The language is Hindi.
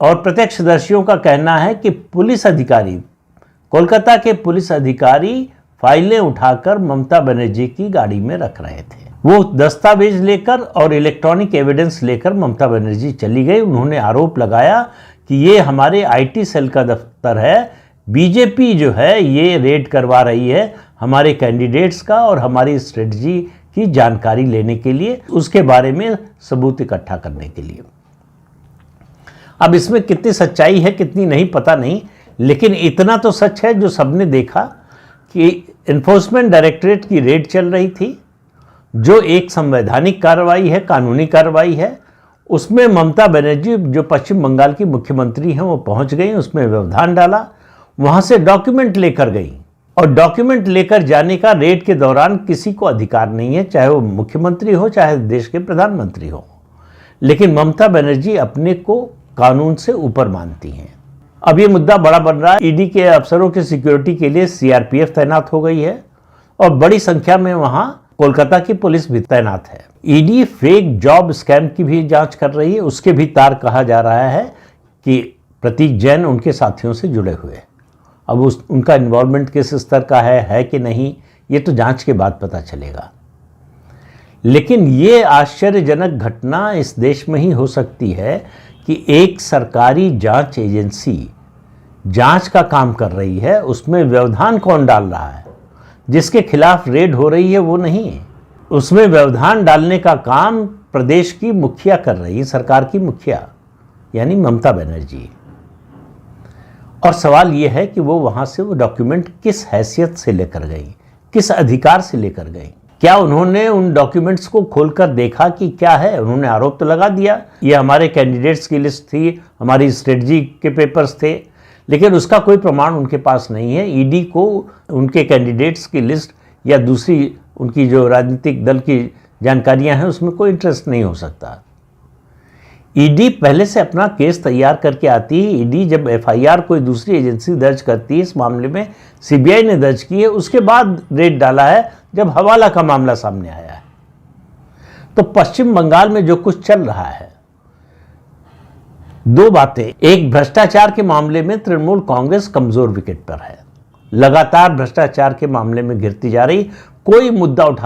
और प्रत्यक्षदर्शियों का कहना है कि पुलिस अधिकारी, कोलकाता के पुलिस अधिकारी फाइलें उठाकर ममता बनर्जी की गाड़ी में रख रहे थे। वो दस्तावेज लेकर और इलेक्ट्रॉनिक एविडेंस लेकर ममता बनर्जी चली गई। उन्होंने आरोप लगाया कि ये हमारे आईटी सेल का दफ्तर है, बीजेपी जो है ये रेड करवा रही है हमारे कैंडिडेट्स का और हमारी स्ट्रेटजी की जानकारी लेने के लिए, उसके बारे में सबूत इकट्ठा करने के लिए। अब इसमें कितनी सच्चाई है कितनी नहीं पता नहीं, लेकिन इतना तो सच है जो सबने देखा कि एनफोर्समेंट डायरेक्टरेट की रेड चल रही थी, जो एक संवैधानिक कार्रवाई है, कानूनी कार्रवाई है। उसमें ममता बनर्जी जो पश्चिम बंगाल की मुख्यमंत्री हैं वो पहुंच गई, उसमें व्यवधान डाला, वहां से डॉक्यूमेंट लेकर गई। और डॉक्यूमेंट लेकर जाने का रेड के दौरान किसी को अधिकार नहीं है, चाहे वो मुख्यमंत्री हो चाहे देश के प्रधानमंत्री हो। लेकिन ममता बनर्जी अपने को कानून से ऊपर मानती हैं। अब ये मुद्दा बड़ा बन रहा है। ईडी के अफसरों की सिक्योरिटी के लिए सीआरपीएफ तैनात हो गई है और बड़ी संख्या में वहां कोलकाता की पुलिस भी तैनात है। ईडी फेक जॉब स्कैम की भी जांच कर रही है। उसके भी तार कहा जा रहा है कि प्रतीक जैन उनके साथियों से जुड़े हुए। अब उनका इन्वॉल्वमेंट किस स्तर का है कि नहीं, ये तो जांच के बाद पता चलेगा। लेकिन ये आश्चर्यजनक घटना इस देश में ही हो सकती है कि एक सरकारी जांच एजेंसी जांच का काम कर रही है, उसमें व्यवधान कौन डाल रहा है? जिसके खिलाफ रेड हो रही है वो नहीं, उसमें व्यवधान डालने का काम प्रदेश की मुखिया कर रही है, सरकार की मुखिया यानी ममता बनर्जी। और सवाल यह है कि वो वहां से वो डॉक्यूमेंट किस हैसियत से लेकर गई, किस अधिकार से लेकर गई? क्या उन्होंने उन डॉक्यूमेंट्स को खोलकर देखा कि क्या है? उन्होंने आरोप तो लगा दिया ये हमारे कैंडिडेट्स की लिस्ट थी, हमारी स्ट्रेटजी के पेपर्स थे, लेकिन उसका कोई प्रमाण उनके पास नहीं है। ईडी को उनके कैंडिडेट्स की लिस्ट या दूसरी उनकी जो राजनीतिक दल की जानकारियां हैं उसमें कोई इंटरेस्ट नहीं हो सकता। ईडी पहले से अपना केस तैयार करके आती है। ईडी जब एफआईआर कोई दूसरी एजेंसी दर्ज करती है, इस मामले में सीबीआई ने दर्ज की है, उसके बाद रेड डाला है जब हवाला का मामला सामने आया है। तो पश्चिम बंगाल में जो कुछ चल रहा है, दो बातें, एक भ्रष्टाचार के मामले में तृणमूल कांग्रेस कमजोर विकेट पर है, लगातार भ्रष्टाचार के मामले में गिरती जा रही, कोई मुद्दा उठा